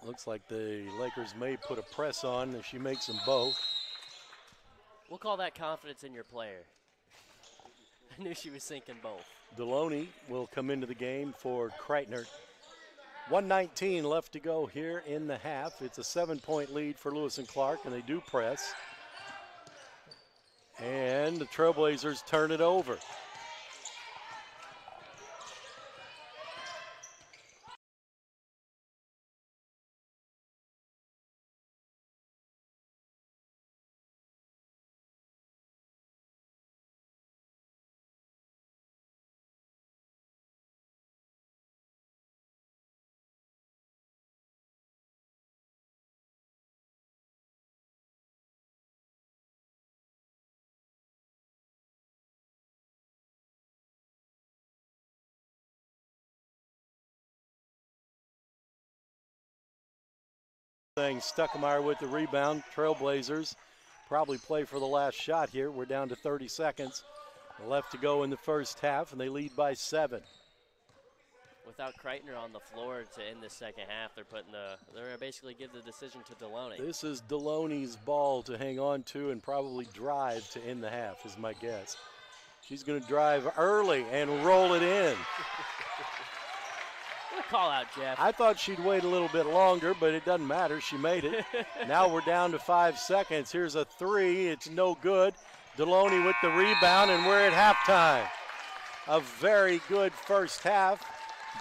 Looks like the Lakers may put a press on if she makes them both. We'll call that confidence in your player. I knew she was sinking both. Deloney will come into the game for Kreitner. 1:19 left to go here in the half. It's a 7-point lead for Lewis and Clark, and they do press. And the Trailblazers turn it over. Stuckemeyer with the rebound. Trailblazers probably play for the last shot here. We're down to 30 seconds left to go in the first half, and they lead by 7. Without Kreitner on the floor to end the second half, they're going to basically give the decision to Deloney. This is Deloney's ball to hang on to and probably drive to end the half, is my guess. She's going to drive early and roll it in. Good call out, Jeff. I thought she'd wait a little bit longer, but it doesn't matter. She made it. Now we're down to 5 seconds. Here's a three. It's no good. Deloney with the rebound, and we're at halftime. A very good first half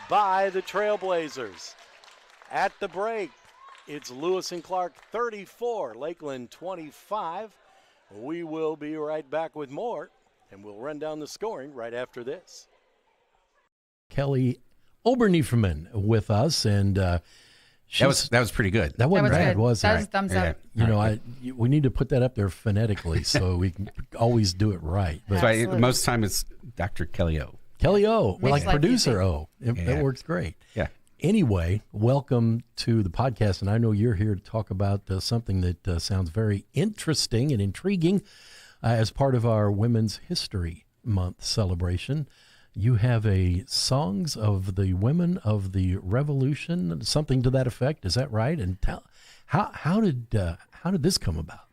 by the Trailblazers. At the break, it's Lewis and Clark 34, Lakeland 25. We will be right back with more, and we'll run down the scoring right after this. Kelly Obernieferman with us, and that was pretty good. That wasn't bad, was it? That was thumbs up. You know, we need to put that up there phonetically so we can always do it right. But most time it's Dr. Kelly O. Kelly O, Makes like life producer easy. O. That works great. Yeah. Anyway, welcome to the podcast, and I know you're here to talk about something that sounds very interesting and intriguing as part of our Women's History Month celebration. You have a Songs of the Women of the Revolution, something to that effect. Is that right? And how did this come about?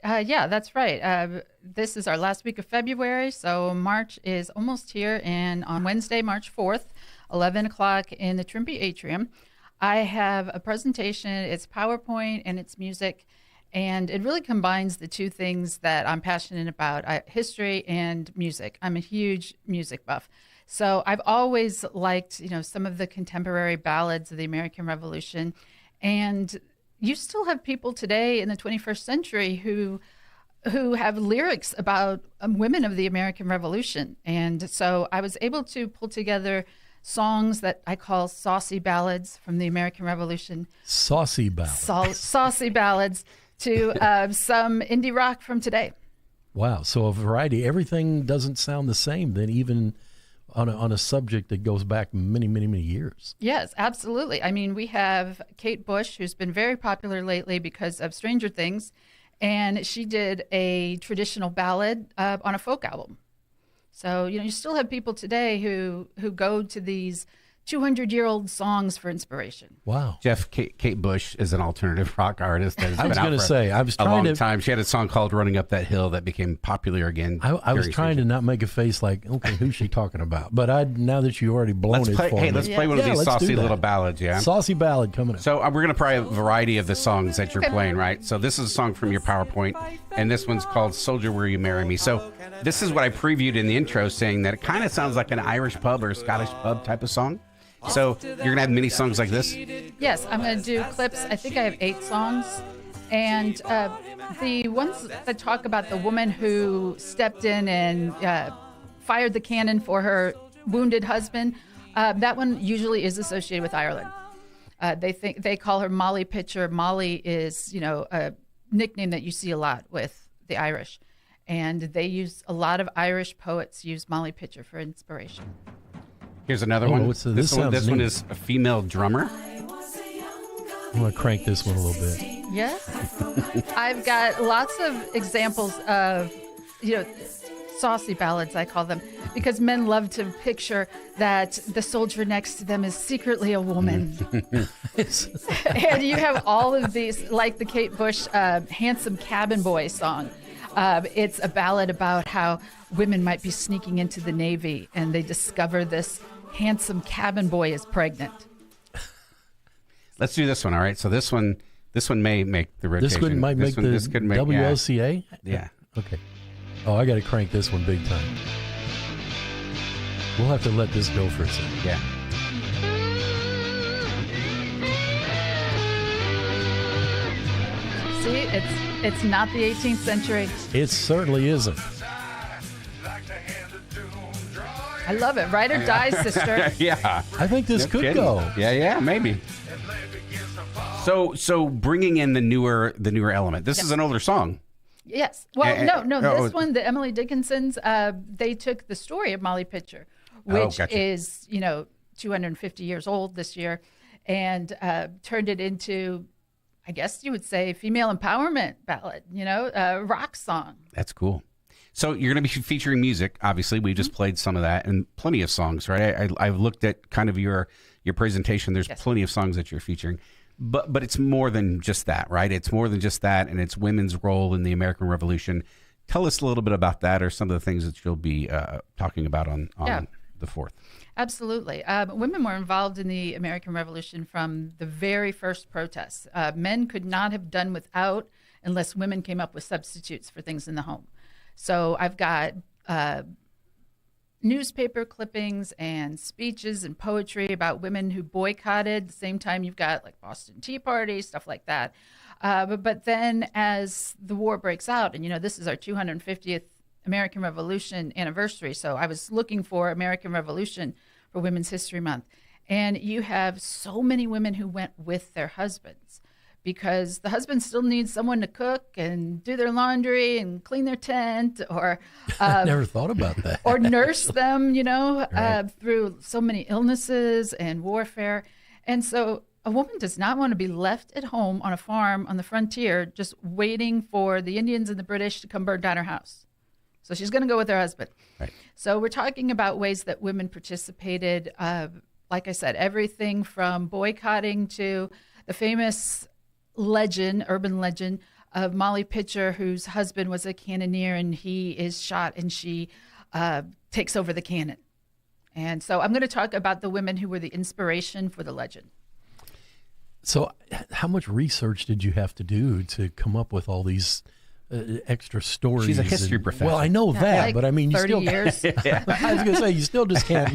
Yeah, that's right. This is our last week of February, so March is almost here. And on Wednesday, March 4th, 11 o'clock in the Trimby Atrium, I have a presentation. It's PowerPoint and it's music, and it really combines the two things that I'm passionate about, history and music. I'm a huge music buff. So I've always liked, some of the contemporary ballads of the American Revolution. And you still have people today in the 21st century who have lyrics about women of the American Revolution. And so I was able to pull together songs that I call saucy ballads from the American Revolution. Saucy ballads. Saucy ballads to some indie rock from today. Wow. So a variety. Everything doesn't sound the same then, even on a subject that goes back many, many, many years. Yes, absolutely. I mean, we have Kate Bush, who's been very popular lately because of Stranger Things, and she did a traditional ballad on a folk album. So, you still have people today who go to these 200-year-old songs for inspiration. Wow. Jeff, Kate Bush is an alternative rock artist that has been out for a long time. She had a song called Running Up That Hill that became popular again. I was trying to not make a face like, okay, who's she talking about? But now that you already blown it for me. Let's play one of these saucy little ballads, yeah? Saucy ballad coming up. So we're going to play a variety of the songs that you're playing, right? So this is a song from your PowerPoint, and this one's called Soldier Will You Marry Me? So this is what I previewed in the intro, saying that it kind of sounds like an Irish pub or a Scottish pub type of song. So you're going to have mini songs like this? Yes, I'm going to do clips. I think I have 8 songs. And the ones that talk about the woman who stepped in and fired the cannon for her wounded husband, that one usually is associated with Ireland. They call her Molly Pitcher. Molly is, a nickname that you see a lot with the Irish. And they use a lot of Irish poets use Molly Pitcher for inspiration. Here's another one. This one is a female drummer. I'm going to crank this one a little bit. Yes. I've got lots of examples of, saucy ballads, I call them, because men love to picture that the soldier next to them is secretly a woman. And you have all of these, like the Kate Bush Handsome Cabin Boy song. It's a ballad about how women might be sneaking into the Navy and they discover this handsome cabin boy is pregnant. Let's do this one, all right? So this one may make the rotation. This one might make the WLCA? Yeah. Okay. Oh, I got to crank this one big time. We'll have to let this go for a second. Yeah. See, it's not the 18th century. It certainly isn't. I love it. Ride or die, sister. Yeah. I think this could kidding. go. Yeah, maybe. So bringing in the newer element. This is an older song. Yes. Well, no. This one, the Emily Dickinsons, they took the story of Molly Pitcher, which is 250 years old this year, and turned it into, I guess you would say, female empowerment ballad. Rock song. That's cool. So you're going to be featuring music. Obviously, we just played some of that and plenty of songs, right? I've looked at kind of your presentation. There's plenty of songs that you're featuring, but it's more than just that, right? It's more than just that, and it's women's role in the American Revolution. Tell us a little bit about that, or some of the things that you'll be talking about on the 4th. Absolutely. Women were involved in the American Revolution from the very first protests. Men could not have done without unless women came up with substitutes for things in the home. So I've got newspaper clippings and speeches and poetry about women who boycotted. At the same time, you've got like Boston Tea Party, stuff like that. But then as the war breaks out, and this is our 250th American Revolution anniversary. So I was looking for American Revolution for Women's History Month. And you have so many women who went with their husbands, because the husband still needs someone to cook and do their laundry and clean their tent, or I never thought about that. or nurse them, Right. through so many illnesses and warfare. And so a woman does not want to be left at home on a farm on the frontier just waiting for the Indians and the British to come burn down her house. So she's going to go with her husband. Right. So we're talking about ways that women participated. Like I said, everything from boycotting to the famous urban legend of Molly Pitcher, whose husband was a cannoneer, and he is shot and she takes over the cannon. And so I'm going to talk about the women who were the inspiration for the legend. So how much research did you have to do to come up with all these extra stories? She's a history professor. Well, I know that, like but I mean, you 30 still. years. I was going to say, you still just can't,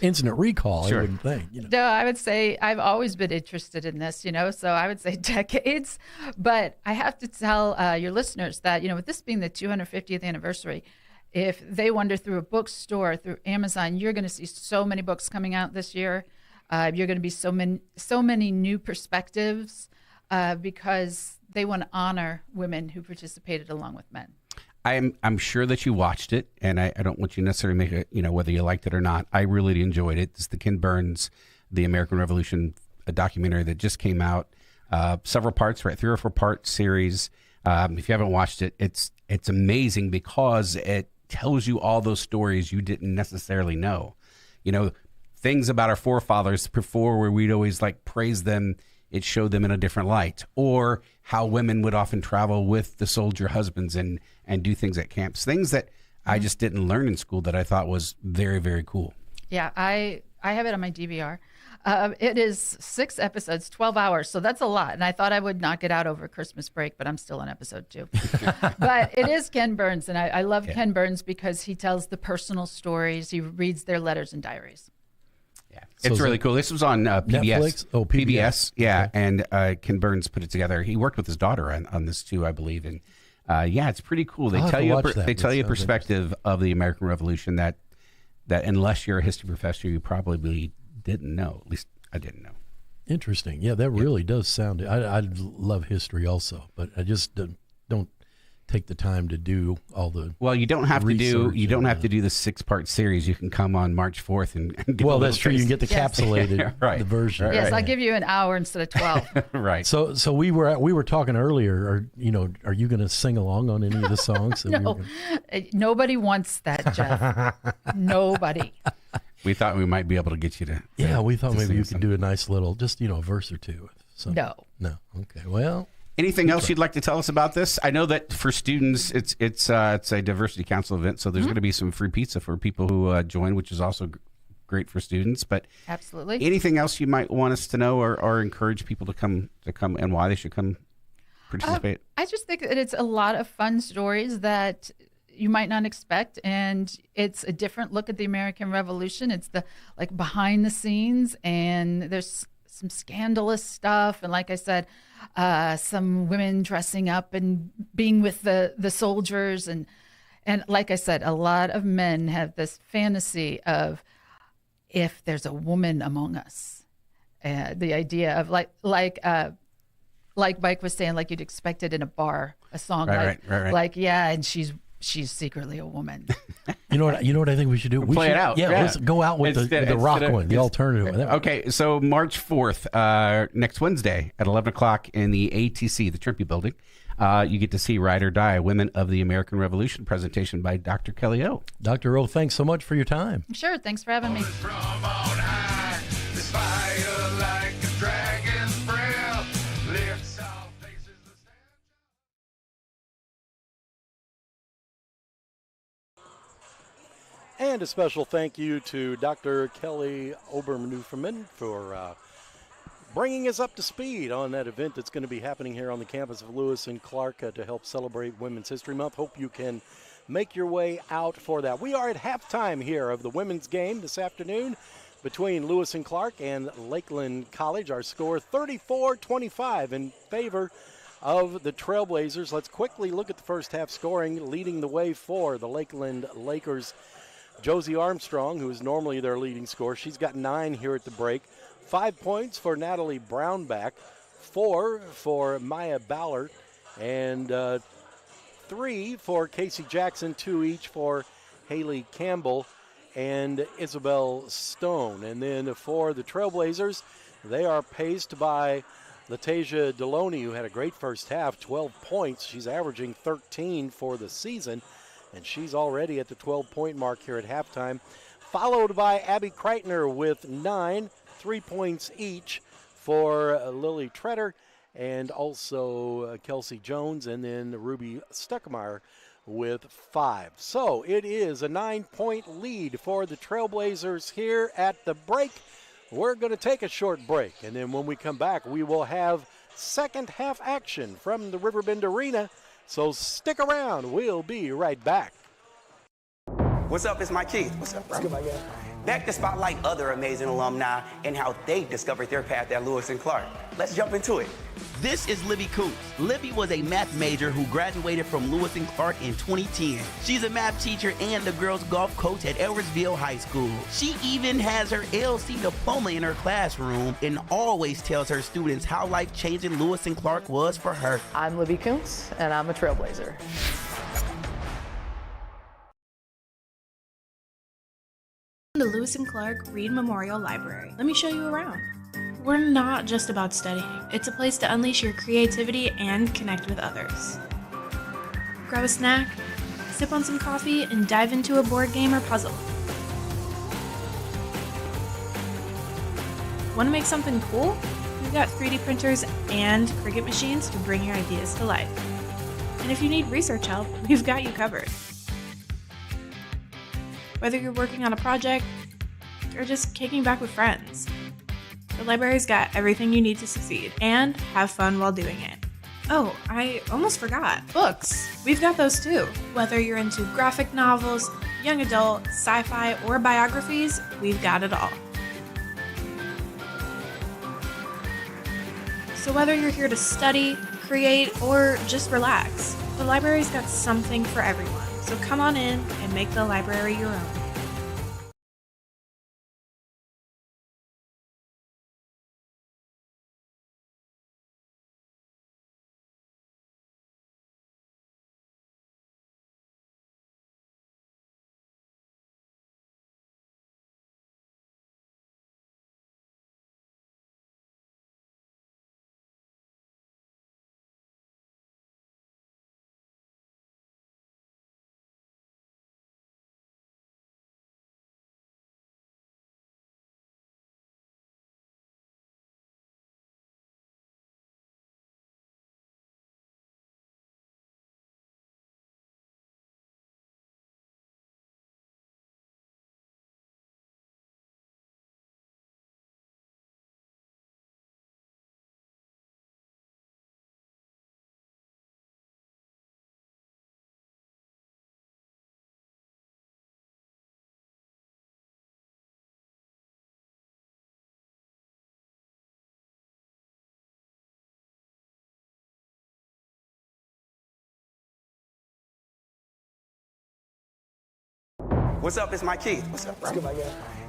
instant recall. Sure. I wouldn't think. No, I would say I've always been interested in this, so I would say decades. But I have to tell your listeners that, with this being the 250th anniversary, if they wander through a bookstore, through Amazon, you're going to see so many books coming out this year. You're going to be so many new perspectives because they want to honor women who participated along with men. I'm sure that you watched it, and I don't want you necessarily to make it, whether you liked it or not. I really enjoyed it. It's the Ken Burns, The American Revolution, a documentary that just came out. Several parts, right? 3 or 4 part series. If you haven't watched it, it's amazing because it tells you all those stories you didn't necessarily know. Things about our forefathers before where we'd always praise them. It showed them in a different light, or how women would often travel with the soldier husbands and do things at camps, things that I just didn't learn in school that I thought was very, very cool. Yeah, I have it on my DVR. It is 6 episodes, 12 hours, so that's a lot. And I thought I would knock it out over Christmas break, but I'm still on episode 2. But it is Ken Burns, and I love Ken Burns because he tells the personal stories. He reads their letters and diaries. Yeah, it's really cool. This was on PBS. Netflix? Oh, PBS. Yeah, Okay. and Ken Burns put it together. He worked with his daughter on this too, I believe. And it's pretty cool. They I'll have tell to you watch that. they tell That you a sounds perspective of the American Revolution that unless you're a history professor, you probably didn't know. At least I didn't know. Interesting. Yeah, that really does sound. I love history also, but I just don't take the time to do all the. Well, you don't have to do research the and, 6-part series. You can come on March 4th and get Well, a that's true. You little can get the Yes. capsulated Right. the version. Right. Yes, I'll give you an hour instead of 12. taste. Right. So we were talking earlier. Are you going to sing along on any of the songs? that we were No, gonna- nobody wants that, Jeff. Nobody. We thought we might be able to get you to. Yeah, we thought to maybe sing you some. could do a nice little, just a verse or two. So, No. No. Okay. Well. Anything else you'd like to tell us about this? I know that for students, it's a diversity council event, so there's going to be some free pizza for people who join, which is also great for students. But Absolutely. anything else you might want us to know or encourage people to come and why they should come participate? I just think that it's a lot of fun stories that you might not expect, and it's a different look at the American Revolution. It's the behind the scenes, and there's some scandalous stuff, and like I said, some women dressing up and being with the soldiers, and like I said, a lot of men have this fantasy of if there's a woman among us, the idea of like Mike was saying, like you'd expect it in a bar, a song Right. like yeah, and she's secretly a woman. You know what I think we should do? We Play should, it out. Yeah, Yeah. let's go out with the rock one, the alternative one. Okay, so March 4th, next Wednesday at 11 o'clock in the ATC, the Trimpe Building, you get to see Ride or Die, Women of the American Revolution presentation by Dr. Kelly O. Dr. O, thanks so much for your time. Sure, thanks for having me. From on high, this fire like a dragon's breath lifts all faces the stand. And a special thank you to Dr. Kelly Obermanufferman for bringing us up to speed on that event that's going to be happening here on the campus of Lewis and Clark to help celebrate Women's History Month. Hope you can make your way out for that. We are at halftime here of the women's game this afternoon between Lewis and Clark and Lakeland College. Our score 34-25 in favor of the Trailblazers. Let's quickly look at the first half scoring. Leading the way for the Lakeland Lakers, Josie Armstrong, who is normally their leading scorer. She's got 9 here at the break. 5 points for Natalie Brownback, 4 for Maya Ballard, and 3 for Casey Jackson, 2 each for Haley Campbell and Isabel Stone. And then for the Trailblazers, they are paced by Latasia Deloney, who had a great first half, 12 points. She's averaging 13 for the season, and she's already at the 12-point mark here at halftime. Followed by Abby Kreitner with 9, 3 points each for Lily Treader and also Kelsey Jones, and then Ruby Stuckmeyer with 5. So it is a 9-point lead for the Trailblazers here at the break. We're going to take a short break, and then when we come back, we will have second half action from the Riverbend Arena. So stick around. We'll be right back. What's up? It's Mike Keith. What's up, bro? What's good, my guy? Back to spotlight other amazing alumni and how they discovered their path at Lewis and Clark. Let's jump into it. This is Libby Coots. Libby was a math major who graduated from Lewis and Clark in 2010. She's a math teacher and the girls golf coach at Edwardsville High School. She even has her LC diploma in her classroom and always tells her students how life-changing Lewis and Clark was for her. I'm Libby Kuntz, and I'm a Trailblazer. The Lewis and Clark Reed Memorial Library. Let me show you around. We're not just about studying. It's a place to unleash your creativity and connect with others. Grab a snack, sip on some coffee, and dive into a board game or puzzle. Want to make something cool? We've got 3D printers and Cricut machines to bring your ideas to life. And if you need research help, we've got you covered. Whether you're working on a project or just kicking back with friends, the library's got everything you need to succeed and have fun while doing it. Oh, I almost forgot. Books. We've got those too. Whether you're into graphic novels, young adult, sci-fi, or biographies, we've got it all. So whether you're here to study, create, or just relax, the library's got something for everyone. So come on in and make the library your own. What's up? It's my Keith. What's up, bro?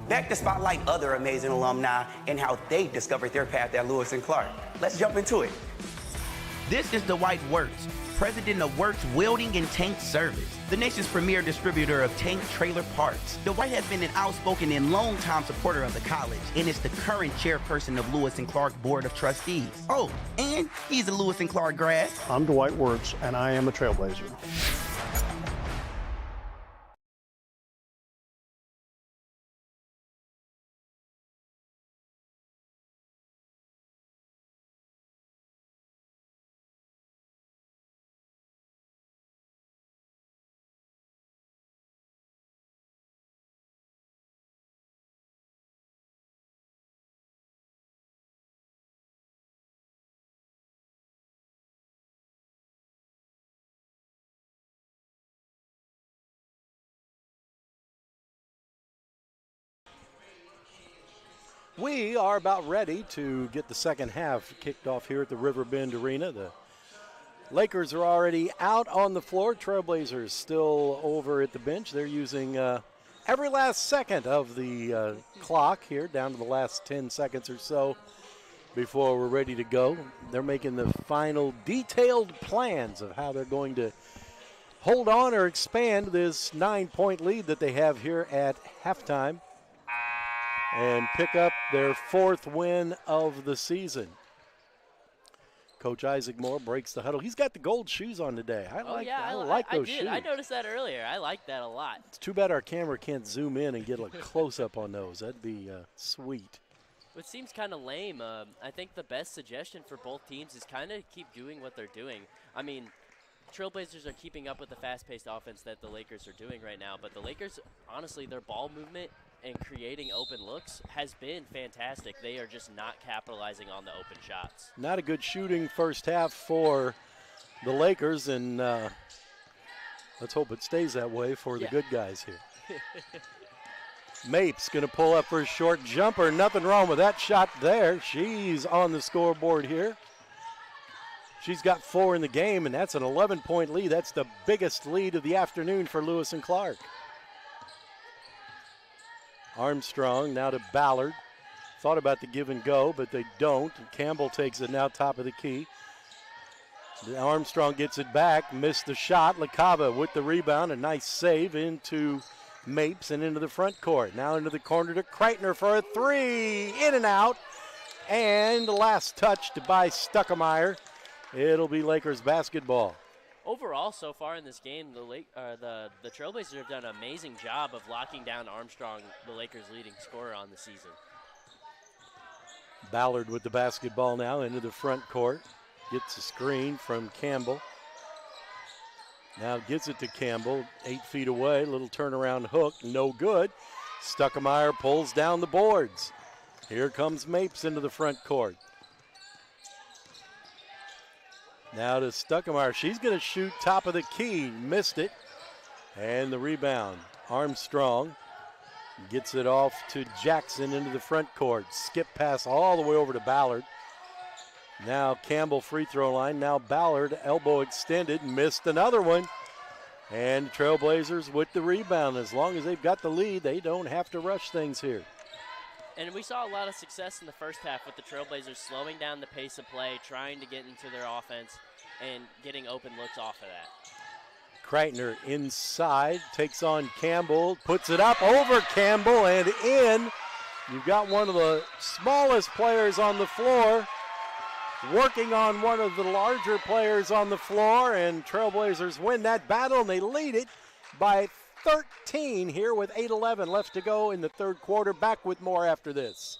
Back to spotlight other amazing alumni and how they discovered their path at Lewis and Clark. Let's jump into it. This is Dwight Wirtz, president of Wirtz Welding and Tank Service, the nation's premier distributor of tank trailer parts. Dwight has been an outspoken and long-time supporter of the college and is the current chairperson of Lewis and Clark Board of Trustees. Oh, and he's a Lewis and Clark grad. I'm Dwight Wirtz, and I am a Trailblazer. We are about ready to get the second half kicked off here at the Riverbend Arena. The Lakers are already out on the floor. Trailblazers still over at the bench. They're using every last second of the clock here, down to the last 10 seconds or so before we're ready to go. They're making the final detailed plans of how they're going to hold on or expand this 9-point lead that they have here at halftime and pick up their 4th win of the season. Coach Isaac Moore breaks the huddle. He's got the gold shoes on today. I like those shoes. I noticed that earlier. I like that a lot. It's too bad our camera can't zoom in and get a close-up on those. That'd be sweet. It seems kind of lame. I think the best suggestion for both teams is kind of keep doing what they're doing. I mean, Trailblazers are keeping up with the fast-paced offense that the Lakers are doing right now, but the Lakers, honestly, their ball movement and creating open looks has been fantastic. They are just not capitalizing on the open shots. Not a good shooting first half for the Lakers, and let's hope it stays that way for the good guys here. Mapes going to pull up for a short jumper. Nothing wrong with that shot there. She's on the scoreboard here. She's got 4 in the game, and that's an 11-point lead. That's the biggest lead of the afternoon for Lewis and Clark. Armstrong now to Ballard. Thought about the give and go, but they don't. Campbell takes it now, top of the key. Armstrong gets it back, missed the shot. LaCava with the rebound, a nice save into Mapes and into the front court. Now into the corner to Kreitner for a 3, in and out. And the last touched by Stuckemeyer. It'll be Lakers basketball. Overall, so far in this game, the Trailblazers have done an amazing job of locking down Armstrong, the Lakers' leading scorer on the season. Ballard with the basketball now into the front court. Gets a screen from Campbell. Now gets it to Campbell, 8 feet away. Little turnaround hook, no good. Stuckemeyer pulls down the boards. Here comes Mapes into the front court. Now to Stuckemeyer. She's going to shoot top of the key. Missed it. And the rebound. Armstrong gets it off to Jackson into the front court. Skip pass all the way over to Ballard. Now Campbell free throw line. Now Ballard, elbow extended. Missed another one. And Trailblazers with the rebound. As long as they've got the lead, they don't have to rush things here. And we saw a lot of success in the first half with the Trailblazers slowing down the pace of play, trying to get into their offense, and getting open looks off of that. Kreitner inside, takes on Campbell, puts it up over Campbell and in. You've got one of the smallest players on the floor working on one of the larger players on the floor, and Trailblazers win that battle, and they lead it by 13 here with 8:11 left to go in the third quarter. Back with more after this.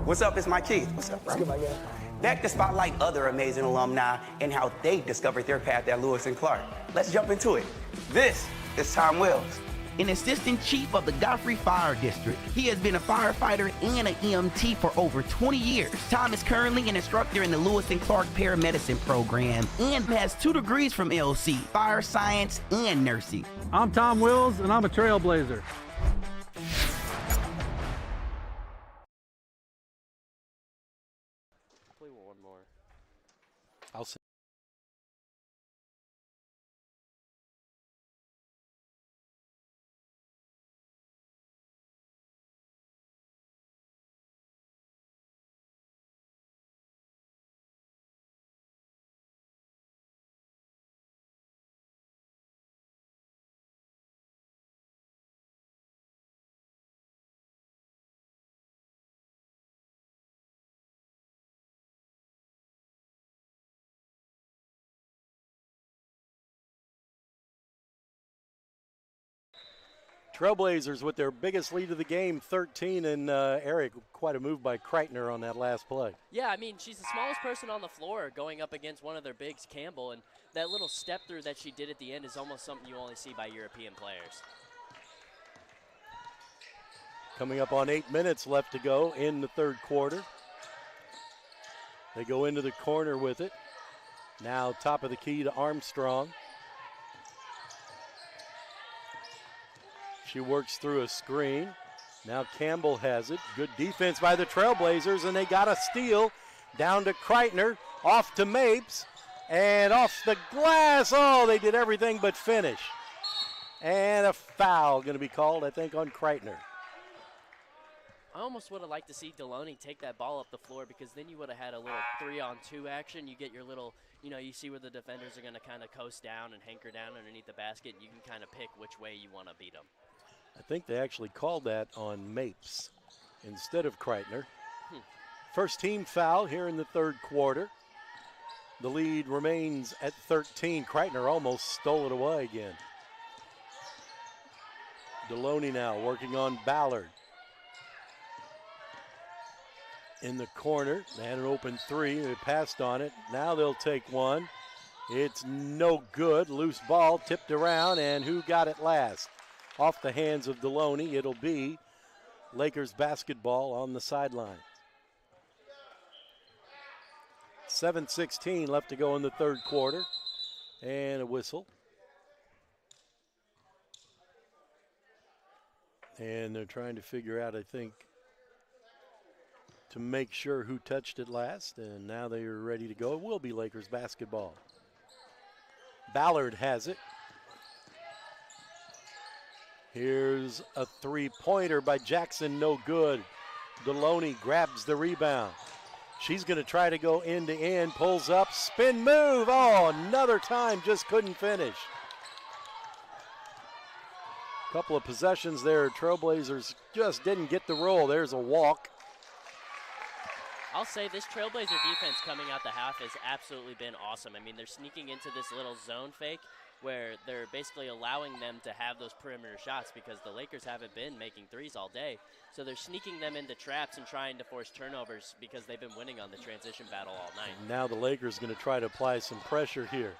What's up? It's my Keith. What's up, bro? Back to spotlight other amazing alumni and how they discovered their path at Lewis and Clark. Let's jump into it. This is Tom Wells, an assistant chief of the Godfrey Fire District. He has been a firefighter and an EMT for over 20 years. Tom is currently an instructor in the Lewis and Clark Paramedicine program and has 2 degrees from LC, fire science and nursing. I'm Tom Wills, and I'm a Trailblazer. Play one more. I'll Trailblazers with their biggest lead of the game, 13, and Eric, quite a move by Kreitner on that last play. Yeah, I mean, she's the smallest person on the floor going up against one of their bigs, Campbell, and that little step through that she did at the end is almost something you only see by European players. Coming up on 8 minutes left to go in the third quarter. They go into the corner with it. Now top of the key to Armstrong. She works through a screen. Now Campbell has it. Good defense by the Trailblazers, and they got a steal. Down to Kreitner, off to Mapes, and off the glass. Oh, they did everything but finish. And a foul going to be called, I think, on Kreitner. I almost would have liked to see Deloney take that ball up the floor, because then you would have had a little 3-on-2 action. You get your little, you see where the defenders are going to kind of coast down and hanker down underneath the basket, and you can kind of pick which way you want to beat them. I think they actually called that on Mapes instead of Kreitner. First team foul here in the third quarter. The lead remains at 13. Kreitner almost stole it away again. Deloney now working on Ballard. In the corner, they had an open three. They passed on it. Now they'll take one. It's no good. Loose ball tipped around, and who got it last? Off the hands of Deloney. It'll be Lakers basketball on the sideline. 7:16 left to go in the third quarter. And a whistle. And they're trying to figure out, I think, to make sure who touched it last. And now they are ready to go. It will be Lakers basketball. Ballard has it. Here's a three-pointer by Jackson, no good. Deloney grabs the rebound. She's going to try to go end-to-end, pulls up, spin move. Oh, another time, just couldn't finish. Couple of possessions there. Trailblazers just didn't get the roll. There's a walk. I'll say this Trailblazer defense coming out the half has absolutely been awesome. I mean, they're sneaking into this little zone fake where they're basically allowing them to have those perimeter shots, because the Lakers haven't been making threes all day. So they're sneaking them into traps and trying to force turnovers, because they've been winning on the transition battle all night. Now the Lakers going to try to apply some pressure here.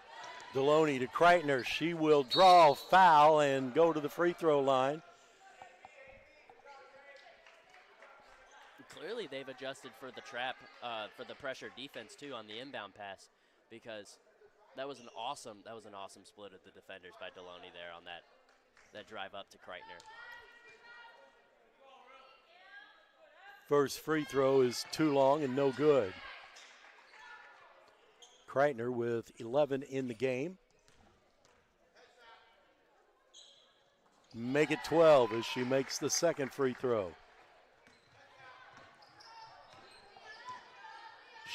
Deloney to Kreitner. She will draw foul and go to the free throw line. Clearly they've adjusted for the trap, for the pressure defense too on the inbound pass, because that was an awesome split of the defenders by Deloney there on that drive up to Kreitner. First free throw is too long and no good. Kreitner with 11 in the game. Make it 12 as she makes the second free throw.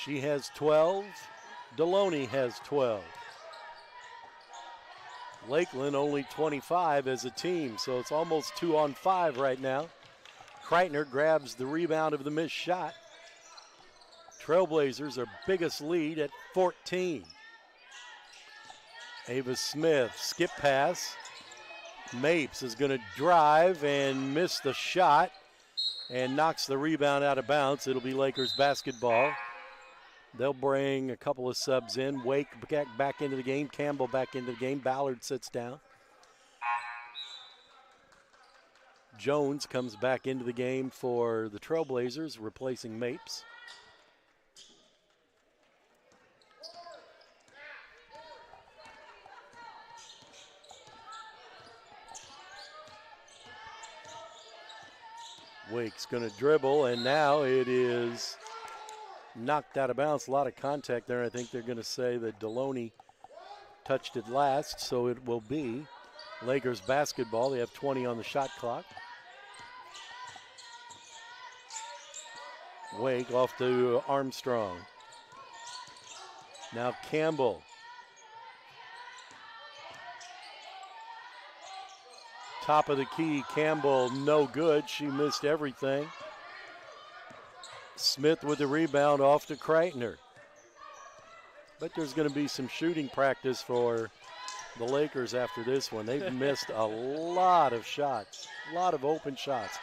She has 12. Deloney has 12. Lakeland only 25 as a team, so it's almost 2-on-5 right now. Kreitner grabs the rebound of the missed shot. Trailblazers are biggest lead at 14. Ava Smith, skip pass. Mapes is going to drive and miss the shot and knocks the rebound out of bounds. It'll be Lakers basketball. They'll bring a couple of subs in. Wake back into the game. Campbell back into the game. Ballard sits down. Jones comes back into the game for the Trailblazers, replacing Mapes. Wake's going to dribble, and now it is knocked out of bounds. A lot of contact there. I think they're going to say that Deloney touched it last, so it will be Lakers basketball. They have 20 on the shot clock. Wake off to Armstrong. Now Campbell. Top of the key, Campbell no good. She missed everything. Smith with the rebound off to Kreitner. But there's going to be some shooting practice for the Lakers after this one. They've missed a lot of shots, a lot of open shots.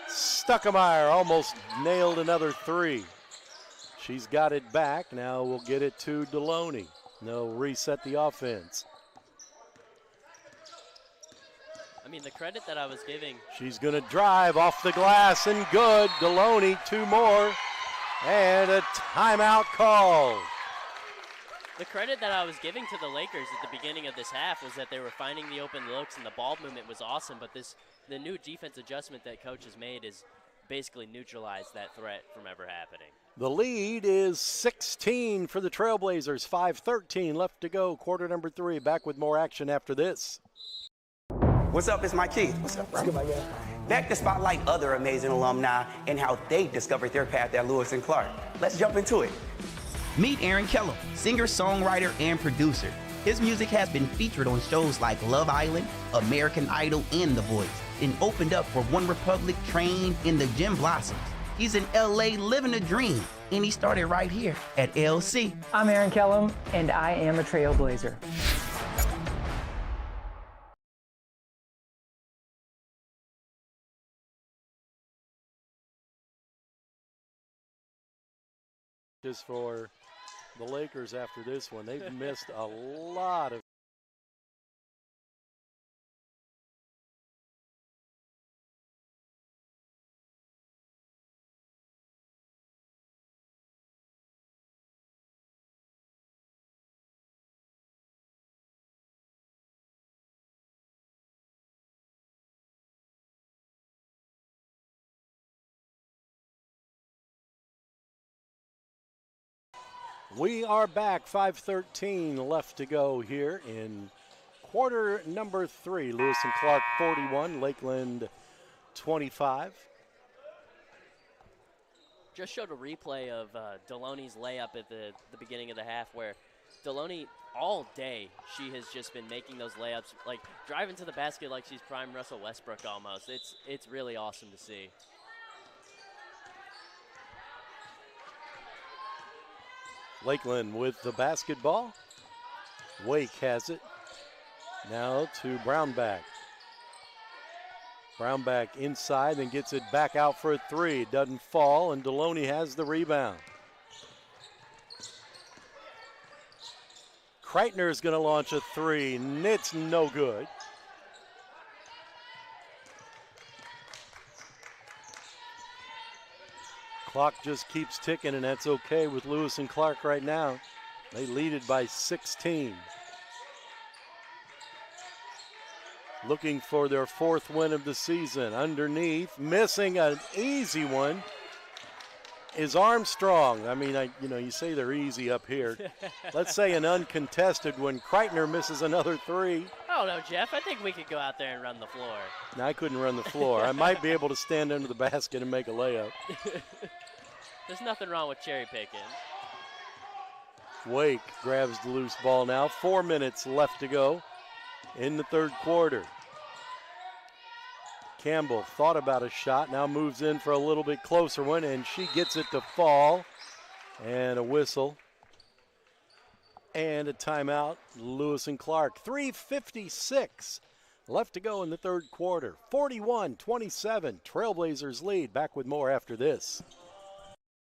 Stuckemeyer almost nailed another three. She's got it back. Now we'll get it to Deloney. They'll reset the offense. I mean, the credit that I was giving. She's going to drive off the glass and good. Deloney, two more. And a timeout called. The credit that I was giving to the Lakers at the beginning of this half was that they were finding the open looks and the ball movement was awesome, but the new defense adjustment that coach has made is basically neutralized that threat from ever happening. The lead is 16 for the Trailblazers. 5:13 left to go. Quarter number 3. Back with more action after this. What's up? It's my Keith. What's up, bro? Back to spotlight other amazing alumni and how they discovered their path at Lewis and Clark. Let's jump into it. Meet Aaron Kellum, singer, songwriter, and producer. His music has been featured on shows like Love Island, American Idol, and The Voice, and opened up for One Republic, Train, and the Gem Blossoms. He's in LA living a dream, and he started right here at LC. I'm Aaron Kellum, and I am a Trailblazer. Just for the Lakers after this one. They've missed a lot of We are back. 5:13 left to go here in quarter number 3. Lewis and Clark 41, Lakeland 25. Just showed a replay of Deloney's layup at the beginning of the half where Deloney, all day, she has just been making those layups, like driving to the basket like she's prime Russell Westbrook almost. It's really awesome to see. Lakeland with the basketball. Wake has it. Now to Brownback. Brownback inside and gets it back out for a 3. It doesn't fall, and Deloney has the rebound. Kreitner is going to launch a 3, and it's no good. Clock just keeps ticking, and that's okay with Lewis and Clark right now. They lead it by 16. Looking for their 4th win of the season. Underneath, missing an easy one, is Armstrong. I mean, you say they're easy up here. Let's say an uncontested one. Kreitner misses another 3. I don't know, Jeff. I think we could go out there and run the floor. No, I couldn't run the floor. I might be able to stand under the basket and make a layup. There's nothing wrong with cherry picking. Wake grabs the loose ball now. 4 minutes left to go in the 3rd quarter. Campbell thought about a shot, now moves in for a little bit closer one, and she gets it to fall. And a whistle. And a timeout. Lewis and Clark. 3:56 left to go in the 3rd quarter. 41-27. Trailblazers lead. Back with more after this.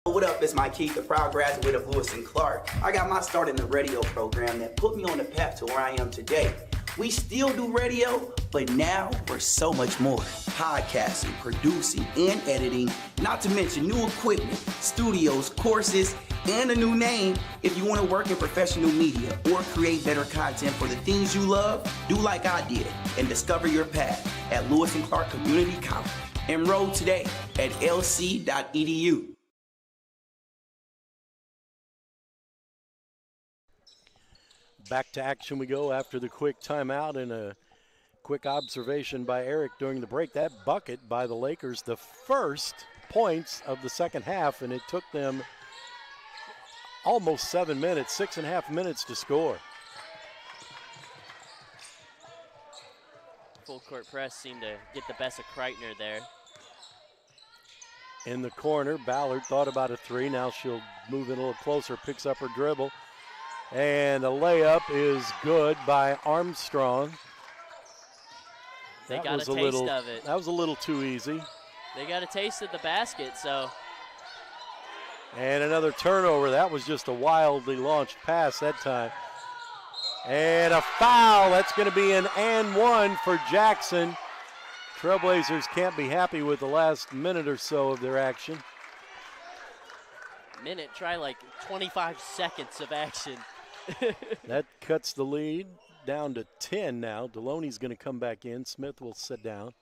What up, it's Mike Keith, the proud graduate of Lewis and Clark. I got my start in the radio program that put me on the path to where I am today. We still do radio, but now we're so much more. Podcasting, producing, and editing, not to mention new equipment, studios, courses, and a new name. If you want to work in professional media or create better content for the things you love, do like I did and discover your path at Lewis and Clark Community College. Enroll today at lc.edu. Back to action we go after the quick timeout and a quick observation by Eric during the break. That bucket by the Lakers, the first points of the 2nd half, and it took them almost 7 minutes, 6.5 minutes to score. Full court press seemed to get the best of Kreitner there. In the corner, Ballard thought about a 3. Now she'll move in a little closer, picks up her dribble, And a layup is good by Armstrong. They That got was a taste of it. That was a little too easy. They got a taste of the basket, so. And another turnover. That was just a wildly launched pass that time. And a foul. That's going to be an and one for Jackson. Trailblazers can't be happy with the last minute or so of their action. Try like 25 seconds of action. That cuts the lead down to 10 now. Deloney's going to come back in. Smith will sit down.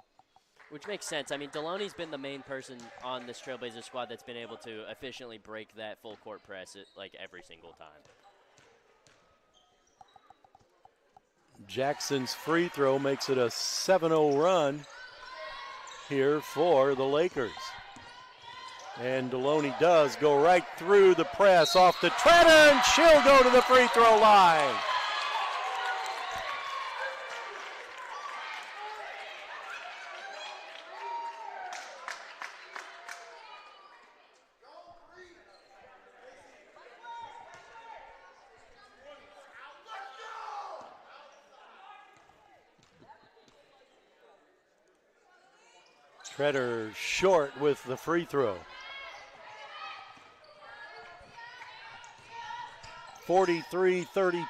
Which makes sense. I mean, Deloney's been the main person on this Trailblazer squad that's been able to efficiently break that full court press like every single time. Jackson's free throw makes it a 7-0 run here for the Lakers. And Deloney does go right through the press off the Treader, and she'll go to the free throw line. Treader short with the free throw. 43-32,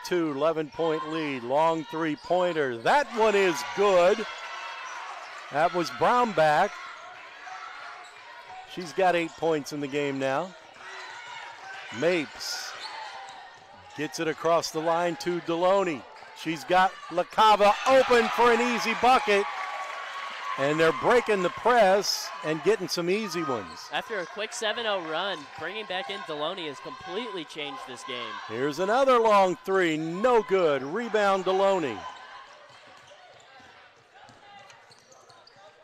11-point lead. Long three-pointer. That one is good. That was Brownback. She's got 8 points in the game now. Mapes gets it across the line to Deloney. She's got LaCava open for an easy bucket. And they're breaking the press and getting some easy ones. After a quick 7-0 run, bringing back in Deloney has completely changed this game. Here's another long three, no good. Rebound Deloney.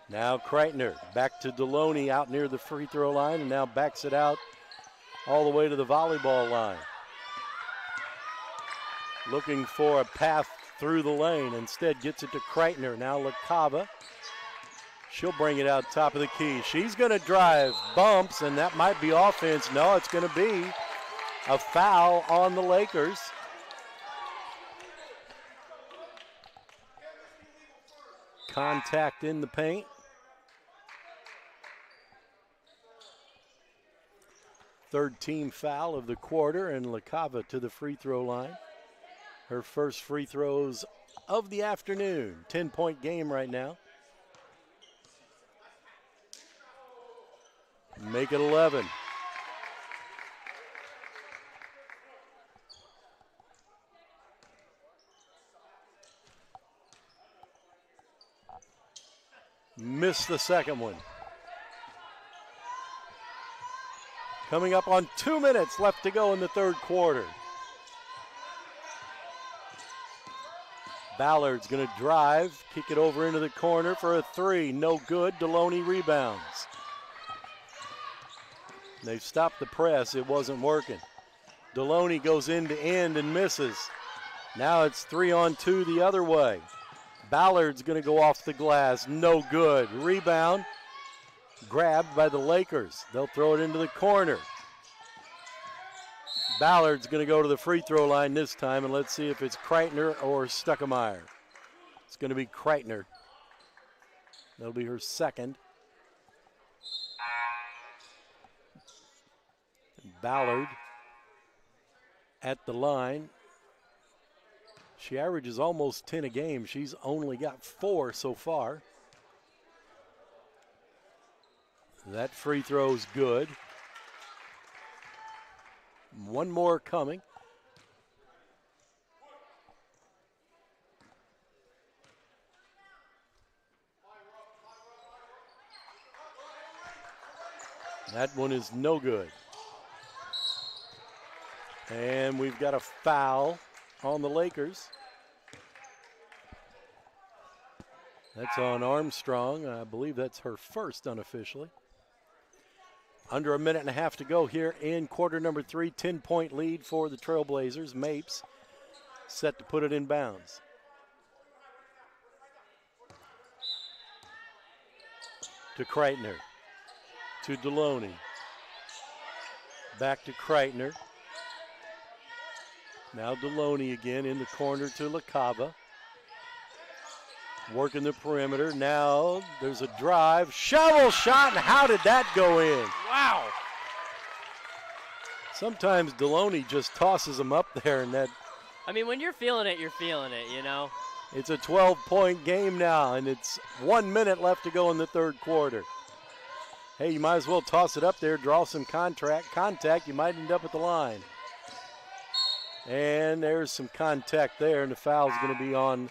Now Kreitner back to Deloney out near the free throw line, and now backs it out all the way to the volleyball line. Looking for a path through the lane. Instead gets it to Kreitner. Now LaCava. She'll bring it out top of the key. She's going to drive, bumps, and that might be offense. No, it's going to be a foul on the Lakers. Contact in the paint. Third team foul of the quarter, and LaCava to the free throw line. Her first free throws of the afternoon. 10-point game right now. Make it 11. Missed the second one. Coming up on 2 minutes left to go in the third quarter. Ballard's going to drive, kick it over into the corner for a three. No good. Deloney rebounds. They've stopped the press. It wasn't working. Deloney goes end to end and misses. Now it's 3-on-2 the other way. Ballard's going to go off the glass. No good. Rebound. Grabbed by the Lakers. They'll throw it into the corner. Ballard's going to go to the free throw line this time, and let's see if it's Kreitner or Stuckemeyer. It's going to be Kreitner. That'll be her second. Ballard at the line. She averages almost 10 a game. She's only got 4 so far. That free throw's good. One more coming. That one is no good. And we've got a foul on the Lakers. That's on Armstrong. I believe that's her first unofficially. Under a minute and a half to go here in quarter number 3. 10-point lead for the Trailblazers. Mapes set to put it in bounds. To Kreitner. To Deloney. Back to Kreitner. Now Deloney again in the corner to LaCava. Working the perimeter. Now there's a drive. Shovel shot, and how did that go in? Wow. Sometimes Deloney just tosses them up there, and that. I mean, when you're feeling it, you know. It's a 12-point game now, and it's 1 minute left to go in the third quarter. Hey, you might as well toss it up there, draw some contact. You might end up at the line. And there's some contact there, and the foul's going to be on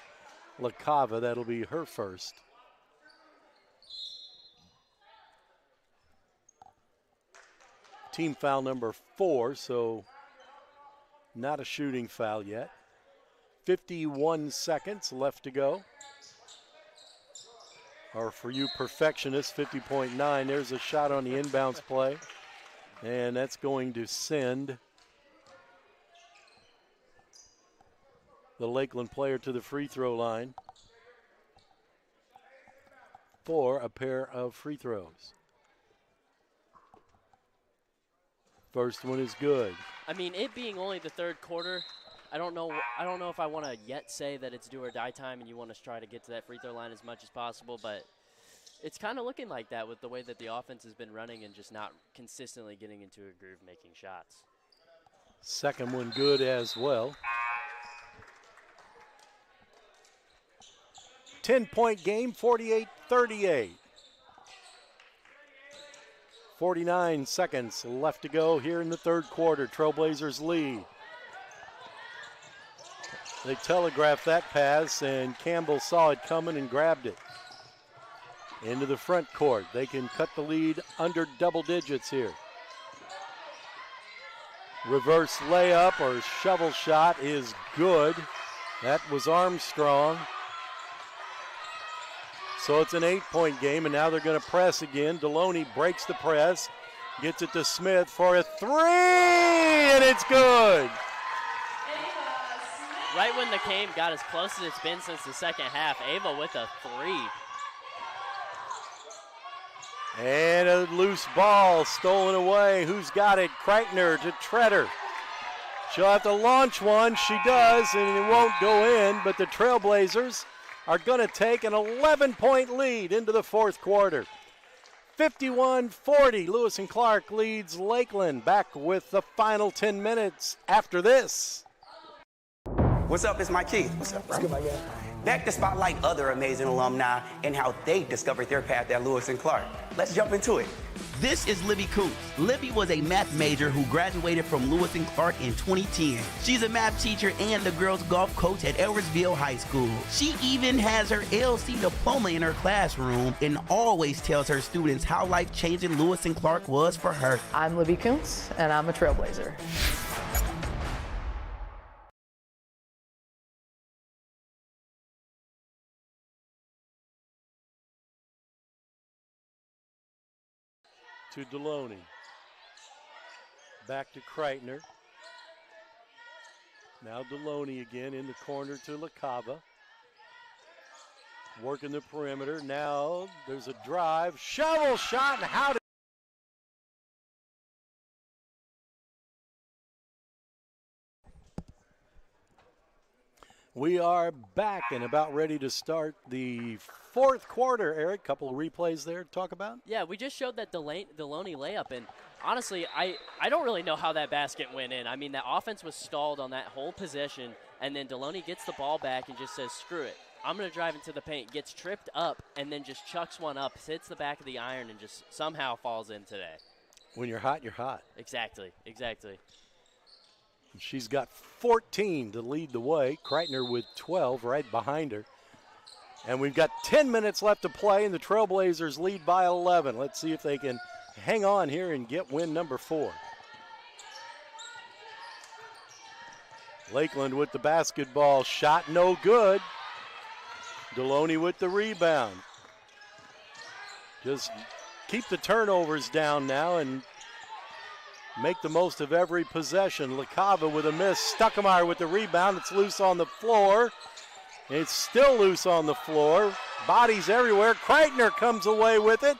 LaCava. That'll be her first. Team foul number 4, so not a shooting foul yet. 51 seconds left to go. Or for you perfectionists, 50.9. There's a shot on the inbounds play. And that's going to send the Lakeland player to the free throw line for a pair of free throws. First one is good. I mean, it being only the third quarter, I don't know if I want to yet say that it's do or die time and you want to try to get to that free throw line as much as possible, but it's kind of looking like that with the way that the offense has been running and just not consistently getting into a groove making shots. Second one good as well. 10-point game, 48-38. 49 seconds left to go here in the third quarter. Trailblazers lead. They telegraphed that pass, and Campbell saw it coming and grabbed it. Into the front court. They can cut the lead under double digits here. Reverse layup or shovel shot is good. That was Armstrong. So it's an 8-point game, and now they're going to press again. Deloney breaks the press, gets it to Smith for a 3, and it's good. Right when the game got as close as it's been since the second half, Ava with a 3. And a loose ball stolen away. Who's got it? Kreitner to Treader. She'll have to launch one. She does, and it won't go in, but the Trailblazers are going to take an 11-point lead into the fourth quarter. 51-40, Lewis and Clark leads Lakeland. Back with the final 10 minutes after this. What's up? It's Mike Keith. What's up, bro? Good, my guy. Back to spotlight other amazing alumni and how they discovered their path at Lewis and Clark. Let's jump into it. This is Libby Coots. Libby was a math major who graduated from Lewis and Clark in 2010. She's a math teacher and the girls golf coach at Edwardsville High School. She even has her LC diploma in her classroom and always tells her students how life-changing Lewis and Clark was for her. I'm Libby Kuntz, and I'm a Trailblazer. To Deloney. Back to Kreitner. Now Deloney again in the corner to LaCava. Working the perimeter. Now there's a drive. Shovel shot, and how did we are back and about ready to start the fourth quarter, Eric. Couple of replays there to talk about. Yeah, we just showed that Deloney layup, and honestly, I don't really know how that basket went in. I mean, that offense was stalled on that whole possession, and then Deloney gets the ball back and just says, screw it. I'm going to drive into the paint, gets tripped up, and then just chucks one up, hits the back of the iron, and just somehow falls in today. When you're hot, you're hot. Exactly. She's got 14 to lead the way. Kreitner with 12 right behind her. And we've got 10 minutes left to play, and the Trailblazers lead by 11. Let's see if they can hang on here and get win number 4. Lakeland with the basketball. Shot no good. Deloney with the rebound. Just keep the turnovers down now and make the most of every possession. LaCava with a miss. Stuckemeyer with the rebound. It's loose on the floor. It's still loose on the floor. Bodies everywhere. Kreitner comes away with it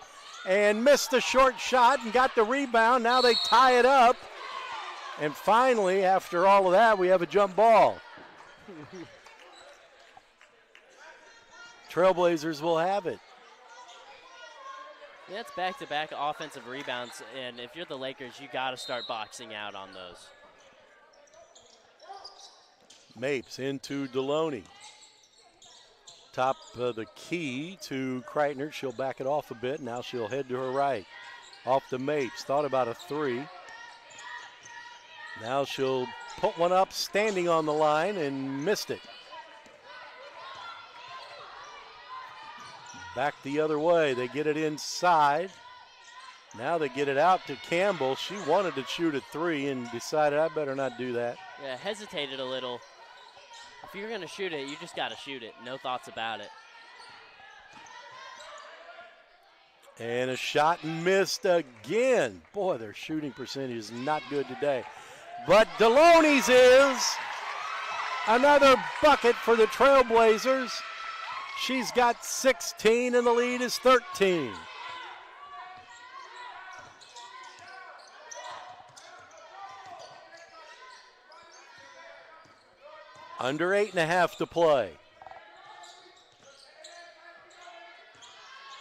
and missed a short shot and got the rebound. Now they tie it up. And finally, after all of that, we have a jump ball. Trailblazers will have it. Yeah, it's back-to-back offensive rebounds, and if you're the Lakers, you got to start boxing out on those. Mapes into Deloney. Top of the key to Kreitner. She'll back it off a bit. Now she'll head to her right. Off to Mapes. Thought about a three. Now she'll put one up standing on the line and missed it. Back the other way. They get it inside. Now they get it out to Campbell. She wanted to shoot a three and decided I better not do that. Yeah, hesitated a little. If you're going to shoot it, you just got to shoot it. No thoughts about it. And a shot missed again. Boy, their shooting percentage is not good today. But Deloney's is another bucket for the Trailblazers. She's got 16 and the lead is 13. Under 8.5 to play.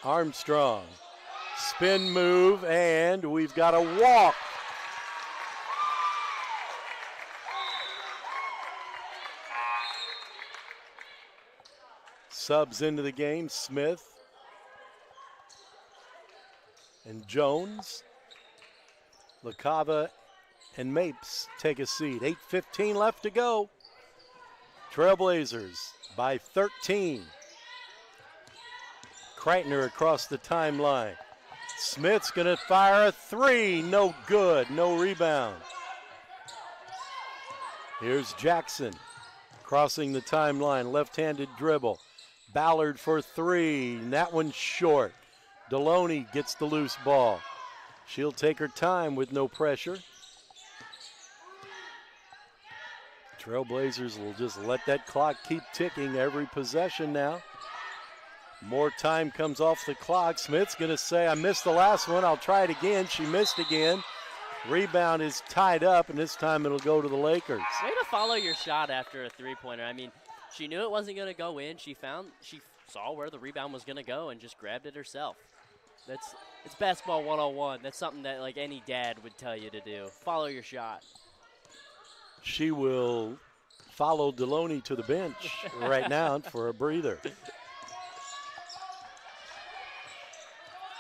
Armstrong, spin move, and we've got a walk. Subs into the game, Smith and Jones. LaCava and Mapes take a seat. 8:15 left to go. Trailblazers by 13. Kreitner across the timeline. Smith's going to fire a three. No good. No rebound. Here's Jackson crossing the timeline. Left-handed dribble. Ballard for three. And that one's short. Deloney gets the loose ball. She'll take her time with no pressure. Trailblazers will just let that clock keep ticking every possession now. More time comes off the clock. Smith's going to say, I missed the last one. I'll try it again. She missed again. Rebound is tied up, and this time it'll go to the Lakers. Way to follow your shot after a three-pointer. I mean, she knew it wasn't going to go in. She saw where the rebound was going to go and just grabbed it herself. It's basketball 101. That's something that like any dad would tell you to do. Follow your shot. She will follow Deloney to the bench right now for a breather.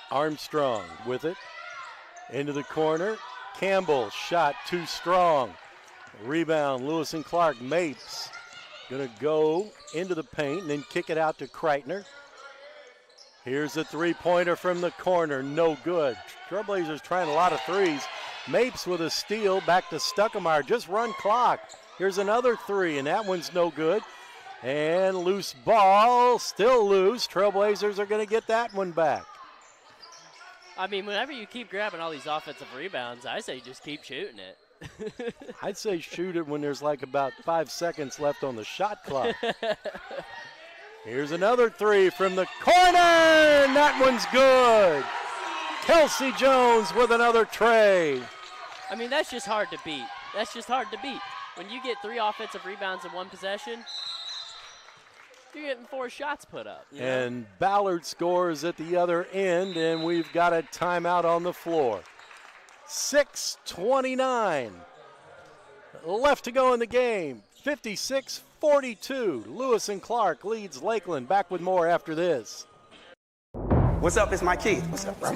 Armstrong with it. Into the corner. Campbell shot too strong. Rebound, Lewis and Clark. Mapes going to go into the paint and then kick it out to Kreitner. Here's a three-pointer from the corner. No good. Trailblazers trying a lot of threes. Mapes with a steal. Back to Stuckemeyer. Just run clock. Here's another three, and that one's no good. And loose ball. Still loose. Trailblazers are going to get that one back. I mean, whenever you keep grabbing all these offensive rebounds, I say just keep shooting it. I'd say shoot it when there's like about 5 seconds left on the shot clock. Here's another three from the corner, and that one's good. Kelsey Jones with another tray. I mean, that's just hard to beat. That's just hard to beat. When you get 3 offensive rebounds in one possession, you're getting 4 shots put up. You know? And Ballard scores at the other end, and we've got a timeout on the floor. 6:29 left to go in the game. 56-42. Lewis and Clark leads Lakeland. Back with more after this. What's up? It's Mike Keith. What's up, bro?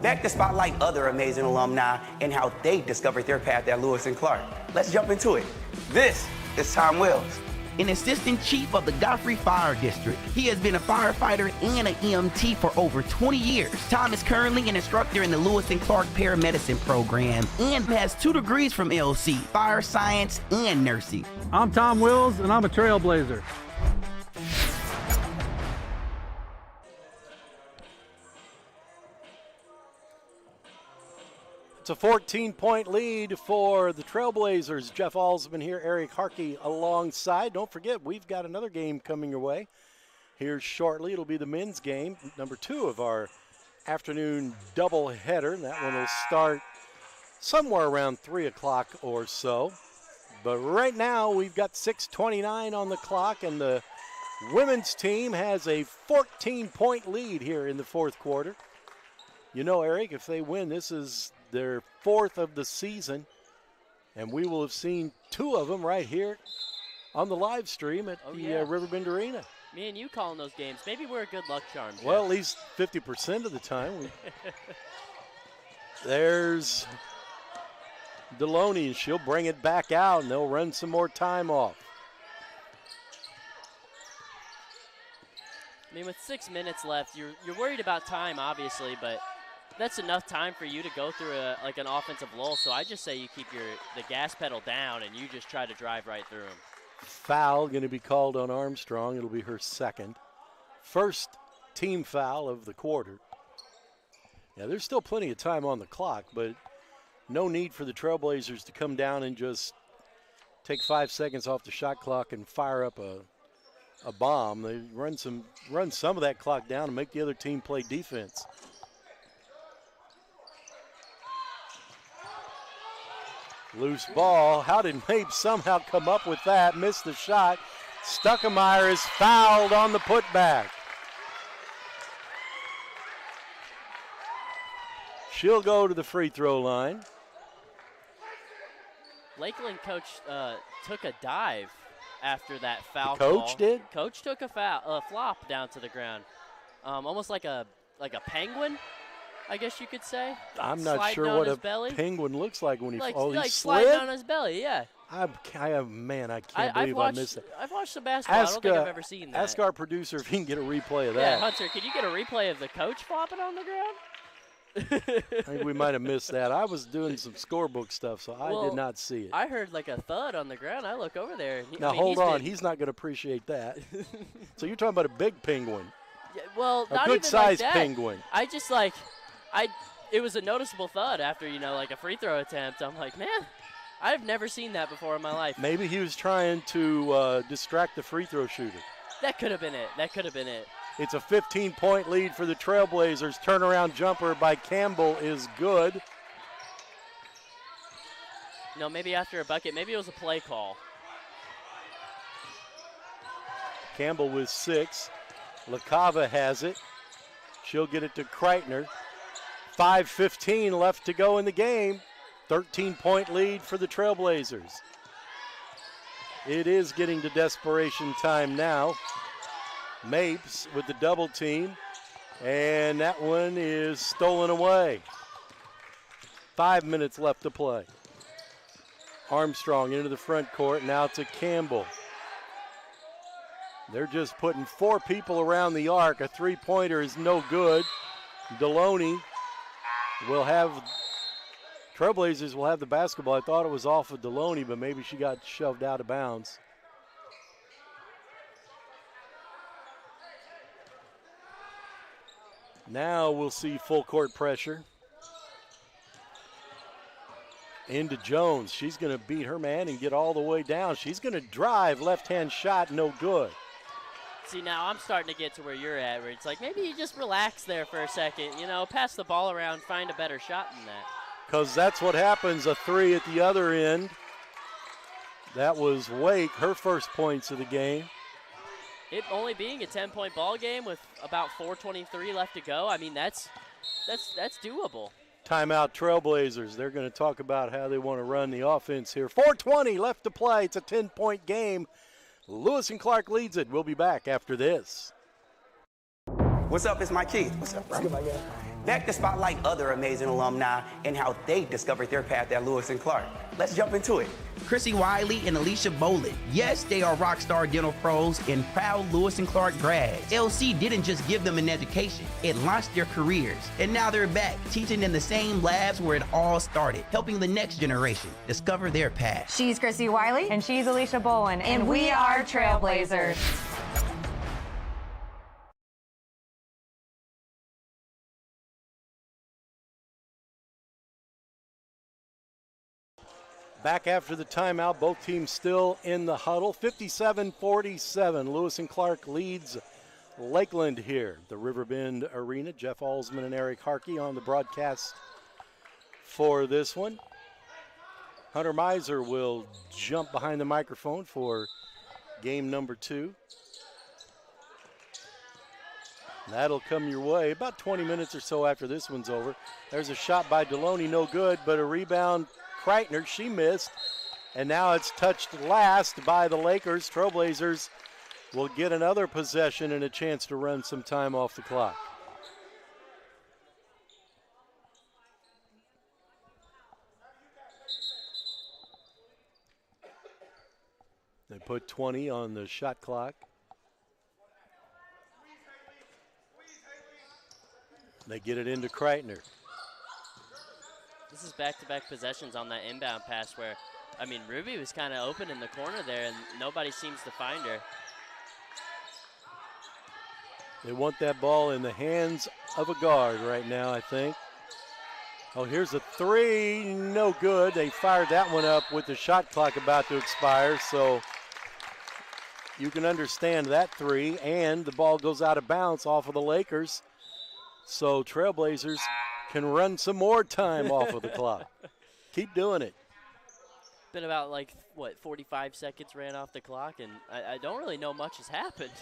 Back to spotlight other amazing alumni and how they discovered their path at Lewis and Clark. Let's jump into it. This is Tom Wells, an assistant chief of the Godfrey Fire District. He has been a firefighter and an EMT for over 20 years. Tom is currently an instructor in the Lewis and Clark Paramedicine program and has 2 degrees from LC, fire science and nursing. I'm Tom Wills, and I'm a Trailblazer. It's a 14-point lead for the Trailblazers. Jeff Alsman here, Eric Harkey alongside. Don't forget, we've got another game coming your way here shortly. It'll be the men's game, number 2 of our afternoon doubleheader. That one will start somewhere around 3 o'clock or so. But right now we've got 6:29 on the clock, and the women's team has a 14-point lead here in the fourth quarter. You know, Eric, if they win, this is their 4th of the season, and we will have seen 2 of them right here on the live stream at the Riverbend Arena. Me and you calling those games. Maybe we're a good luck charm. Jeff. Well, at least 50% of the time. There's Deloney, and she'll bring it back out, and they'll run some more time off. I mean, with 6 minutes left, you're worried about time, obviously, but that's enough time for you to go through an offensive lull. So I just say you keep the gas pedal down and you just try to drive right through them. Foul going to be called on Armstrong. It'll be her second. First team foul of the quarter. Yeah, there's still plenty of time on the clock, but no need for the Trailblazers to come down and just take 5 seconds off the shot clock and fire up a bomb. They run some of that clock down and make the other team play defense. Loose ball. How did Mabe somehow come up with that? Missed the shot. Stuckemeyer is fouled on the putback. She'll go to the free throw line. Lakeland coach took a dive after that foul Coach call. did? Coach took a flop down to the ground, almost like a penguin, I guess you could say. I'm not Sliding sure on what his a belly. penguin looks like when he Like he sliding slid? on his belly, yeah. I can't believe I missed it. I've watched some basketball. I don't think I've ever seen that. Ask our producer if he can get a replay of Yeah, that. Hunter, can you get a replay of the coach flopping on the ground? I think we might have missed that. I was doing some scorebook stuff, so I did not see it. I heard like a thud on the ground. I look over there. Now, hold on. He's not going to appreciate that. So you're talking about a big penguin. Yeah, well, a not good-sized even like that. penguin. I just it was a noticeable thud after, like a free throw attempt. I'm like, man, I've never seen that before in my life. Maybe he was trying to distract the free throw shooter. That could have been it. It's a 15-point lead for the Trailblazers. Turnaround jumper by Campbell is good. No, maybe after a bucket. Maybe it was a play call. Campbell with 6. LaCava has it. She'll get it to Kreitner. 5:15 left to go in the game. 13-point lead for the Trailblazers. It is getting to desperation time now. Mapes with the double team, and that one is stolen away. 5 minutes left to play. Armstrong into the front court, now to Campbell. They're just putting 4 people around the arc. A three-pointer is no good. Deloney Trailblazers will have the basketball. I thought it was off of Deloney, but maybe she got shoved out of bounds. Now we'll see full court pressure. Into Jones. She's going to beat her man and get all the way down. She's going to drive, left-hand shot, no good. See, now I'm starting to get to where you're at, where it's like maybe you just relax there for a second, pass the ball around, find a better shot than that. Because that's what happens, a three at the other end. That was Wake, her first points of the game. It only being a 10-point ball game with about 4:23 left to go, I mean, that's doable. Timeout Trailblazers. They're going to talk about how they want to run the offense here. 4:20 left to play. It's a 10-point game. Lewis and Clark leads it. We'll be back after this. What's up? It's my kid. What's up, bro? Back to spotlight other amazing alumni and how they discovered their path at Lewis and Clark. Let's jump into it. Chrissy Wiley and Alicia Boland. Yes, they are rock star dental pros and proud Lewis and Clark grads. LC didn't just give them an education, it launched their careers. And now they're back, teaching in the same labs where it all started, helping the next generation discover their path. She's Chrissy Wiley. And she's Alicia Boland. And we are Trailblazers. Back after the timeout, both teams still in the huddle. 57-47, Lewis and Clark leads Lakeland here. The Riverbend Arena, Jeff Alsman and Eric Harkey on the broadcast for this one. Hunter Miser will jump behind the microphone for game number 2. That'll come your way about 20 minutes or so after this one's over. There's a shot by Deloney, no good, but a rebound. Kreitner, she missed. And now it's touched last by the Lakers. Trailblazers will get another possession and a chance to run some time off the clock. They put 20 on the shot clock. They get it into Kreitner. This is back-to-back possessions on that inbound pass where, I mean, Ruby was kind of open in the corner there, and nobody seems to find her. They want that ball in the hands of a guard right now, I think. Oh, here's a 3, no good. They fired that one up with the shot clock about to expire, so you can understand that 3, and the ball goes out of bounds off of the Lakers. So Trailblazers can run some more time off of the clock. Keep doing it. Been about, 45 seconds ran off the clock, and I don't really know much has happened.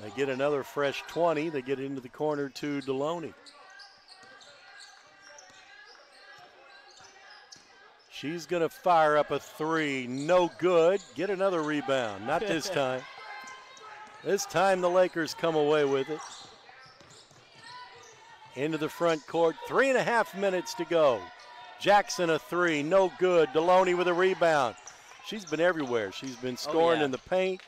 They get another fresh 20. They get into the corner to Deloney. She's going to fire up a 3. No good. Get another rebound. Not this time. This time the Lakers come away with it. Into the front court. 3.5 minutes to go. Jackson a 3. No good. Deloney with a rebound. She's been everywhere. She's been scoring in the paint.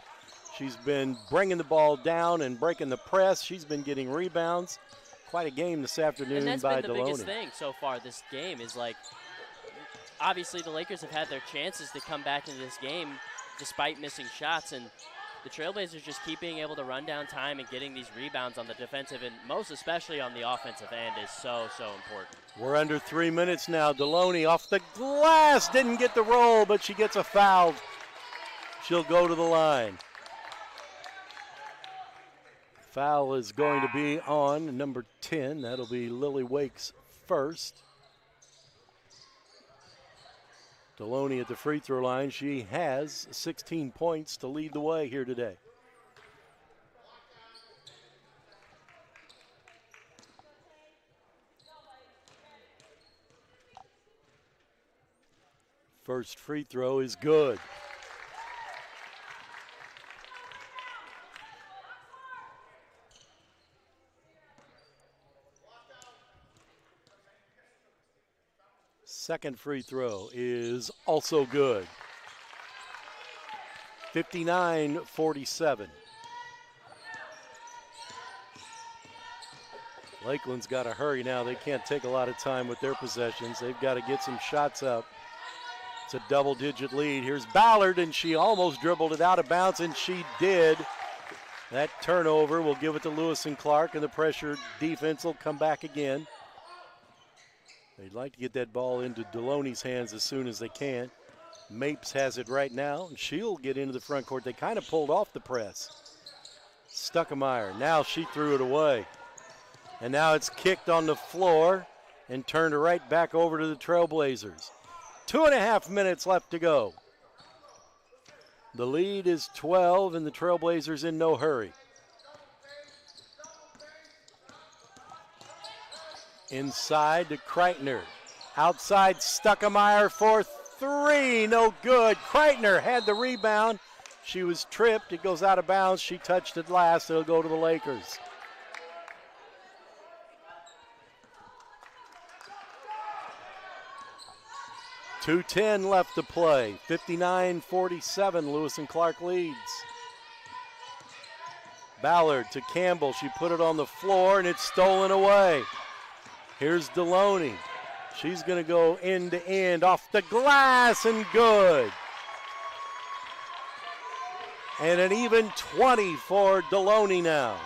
She's been bringing the ball down and breaking the press. She's been getting rebounds. Quite a game this afternoon by Deloney. And that's been the biggest thing so far this game is, obviously the Lakers have had their chances to come back into this game despite missing shots, and the Trailblazers just keep being able to run down time and getting these rebounds on the defensive and most especially on the offensive end is so, so important. We're under 3 minutes now. Deloney off the glass. Didn't get the roll, but she gets a foul. She'll go to the line. Foul is going to be on number 10. That'll be Lily Wake's first. Deloney at the free throw line. She has 16 points to lead the way here today. First free throw is good. Second free throw is also good. 59-47. Lakeland's got to hurry now. They can't take a lot of time with their possessions. They've got to get some shots up. It's a double-digit lead. Here's Ballard, and she almost dribbled it out of bounds, and she did. That turnover will give it to Lewis and Clark, and the pressure defense will come back again. They'd like to get that ball into Deloney's hands as soon as they can. Mapes has it right now, and she'll get into the front court. They kind of pulled off the press. Stuckemeyer, now she threw it away. And now it's kicked on the floor and turned right back over to the Trailblazers. 2.5 minutes left to go. The lead is 12, and the Trailblazers in no hurry. Inside to Kreitner. Outside Stuckemeyer for 3. No good. Kreitner had the rebound. She was tripped. It goes out of bounds. She touched it last. It'll go to the Lakers. .210 left to play. 59-47. Lewis and Clark leads. Ballard to Campbell. She put it on the floor, and it's stolen away. Here's Deloney. She's going to go end to end off the glass and good. And an even 20 for Deloney now.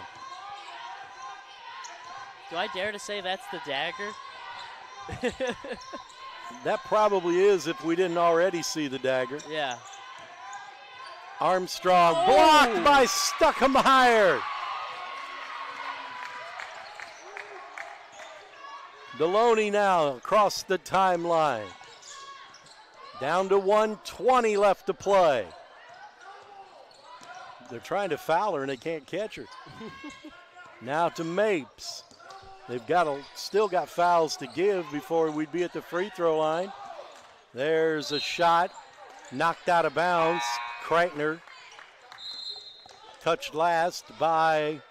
Do I dare to say that's the dagger? That probably is if we didn't already see the dagger. Yeah. Armstrong blocked by Stuckemeyer. Deloney now across the timeline. Down to 1:20 left to play. They're trying to foul her and they can't catch her. Now to Mapes. They've still got fouls to give before we'd be at the free throw line. There's a shot knocked out of bounds. Kreitner touched last by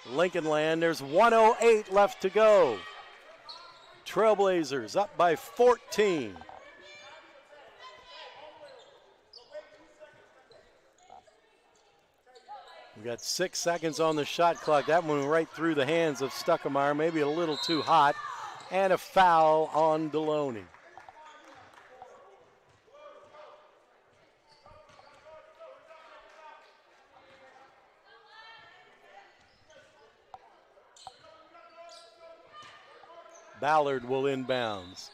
Lincolnland. There's 1:08 left to go. Trailblazers up by 14. We got 6 seconds on the shot clock. That one went right through the hands of Stuckemeyer, maybe a little too hot, and a foul on Deloney. Ballard will inbounds.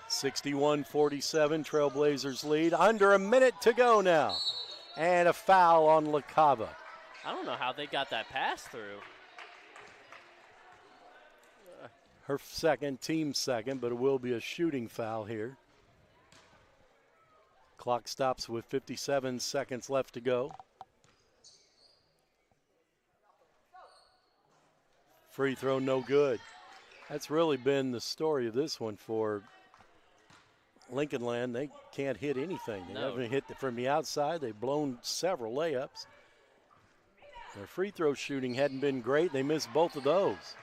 (61-47), Trailblazers lead. Under a minute to go now. And a foul on LaCava. I don't know how they got that pass through. Her second, team second, but it will be a shooting foul here. Clock stops with 57 seconds left to go. Free throw, no good. That's really been the story of this one for Lincolnland. They can't hit anything. They haven't hit from the outside. They've blown several layups. Their free throw shooting hadn't been great. They missed both of those.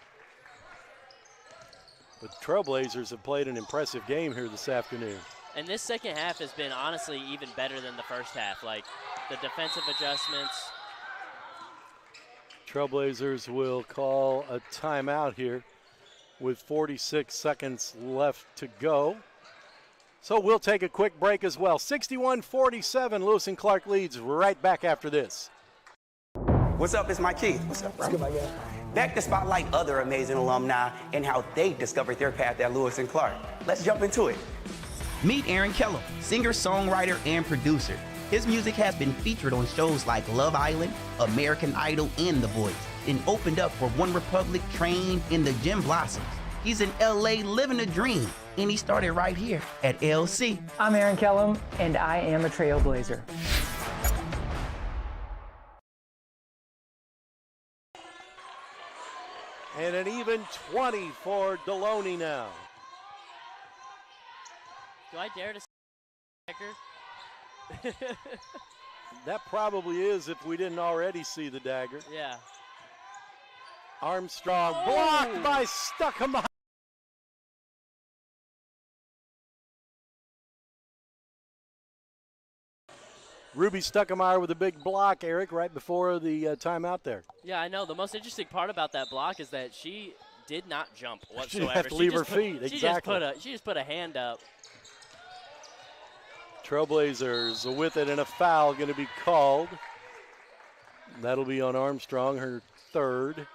But the Trailblazers have played an impressive game here this afternoon. And this second half has been honestly even better than the first half. Like the defensive adjustments. Trailblazers will call a timeout here with 46 seconds left to go. So we'll take a quick break as well. 61-47, Lewis and Clark leads. Right back after this. What's up? It's Mike Keith. What's up, bro? Back to spotlight other amazing alumni and how they discovered their path at Lewis and Clark. Let's jump into it. Meet Aaron Kellum, singer, songwriter, and producer. His music has been featured on shows like Love Island, American Idol, and The Voice, and opened up for One Republic, Train, and the Gem Blossoms. He's in LA living a dream, and he started right here at LC. I'm Aaron Kellum, and I am a Trailblazer. And an even 20 for Deloney now. Do I dare to dagger? That probably is if we didn't already see the dagger. Yeah. Armstrong blocked by Stuckemeyer. Ruby Stuckemeyer with a big block, Eric, right before the timeout there. Yeah, I know. The most interesting part about that block is that she did not jump whatsoever. She didn't have to leave her feet, exactly. She just put a hand up. Trailblazers with it, and a foul going to be called. That'll be on Armstrong, her third.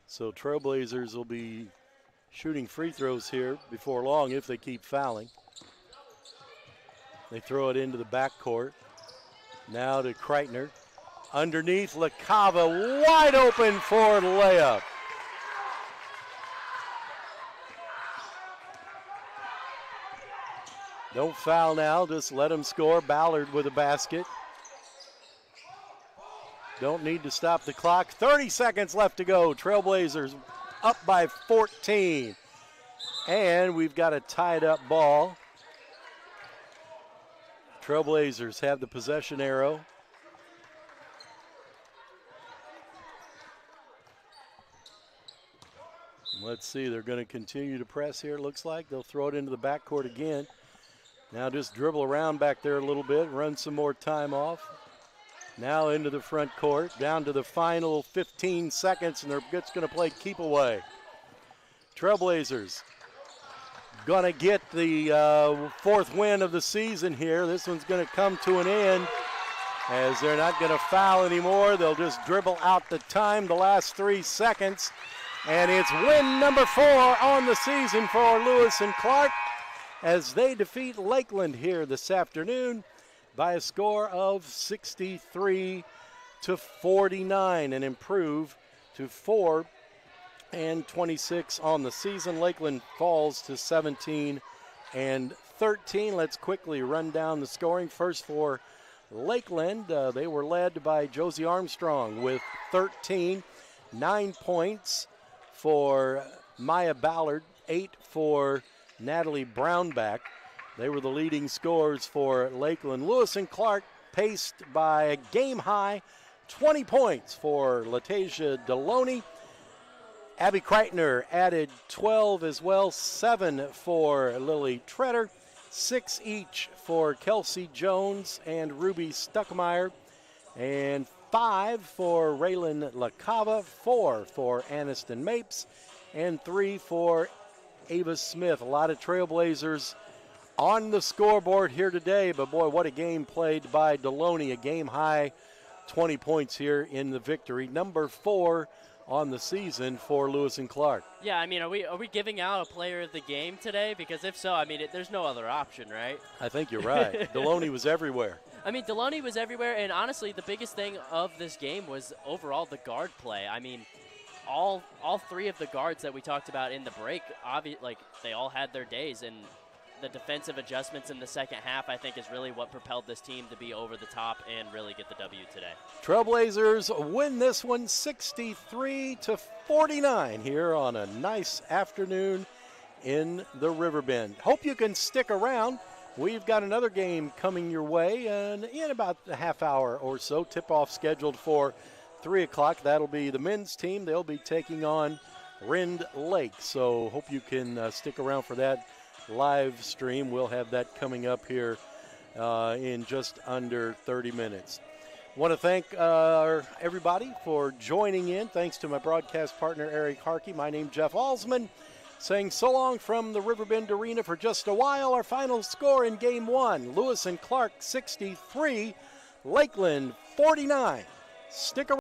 So Trailblazers will be shooting free throws here before long if they keep fouling. They throw it into the backcourt. Now to Kreitner. Underneath, LaCava wide open for the layup. Don't foul now, just let him score. Ballard with a basket. Don't need to stop the clock. 30 seconds left to go. Trailblazers up by 14. And we've got a tied up ball. Trailblazers have the possession arrow. Let's see, they're going to continue to press here, it looks like. They'll throw it into the backcourt again. Now just dribble around back there a little bit, run some more time off. Now into the front court, down to the final 15 seconds, and they're just going to play keep away. Trailblazers going to get the fourth win of the season here. This one's going to come to an end as they're not going to foul anymore. They'll just dribble out the time, the last 3 seconds. And it's win number 4 on the season for Lewis and Clark as they defeat Lakeland here this afternoon by a score of 63 to 49 and improve to 4-26 on the season. Lakeland falls to 17-13. Let's quickly run down the scoring. First for Lakeland, they were led by Josie Armstrong with 13, 9 points for Maya Ballard, 8 for Natalie Brownback. They were the leading scorers for Lakeland. Lewis and Clark paced by a game-high 20 points for Latasia Deloney. Abby Kreitner added 12 as well, 7 for Lily Treader, 6 each for Kelsey Jones and Ruby Stuckmeyer, and 5 for Raylan LaCava, 4 for Aniston Mapes, and 3 for Ava Smith. A lot of Trailblazers on the scoreboard here today, but boy, what a game played by Deloney. A game-high 20 points here in the victory. Number 4 on the season for Lewis and Clark. Yeah, I mean, are we giving out a player of the game today? Because if so, I mean, there's no other option, right? I think you're right. Deloney was everywhere. I mean, Deloney was everywhere, and honestly, the biggest thing of this game was overall the guard play. I mean, all 3 of the guards that we talked about in the break, they all had their days, and the defensive adjustments in the second half, I think, is really what propelled this team to be over the top and really get the W today. Trailblazers win this one 63 to 49 here on a nice afternoon in the Riverbend. Hope you can stick around. We've got another game coming your way in about a half hour or so. Tip-off scheduled for 3 o'clock. That'll be the men's team. They'll be taking on Rend Lake. So hope you can stick around for that live stream. We'll have that coming up here in just under 30 minutes. Want to thank everybody for joining in. Thanks to my broadcast partner, Eric Harkey. My name's Jeff Alsman, saying so long from the Riverbend Arena for just a while. Our final score in Game 1, Lewis and Clark 63, Lakeland 49. Stick around.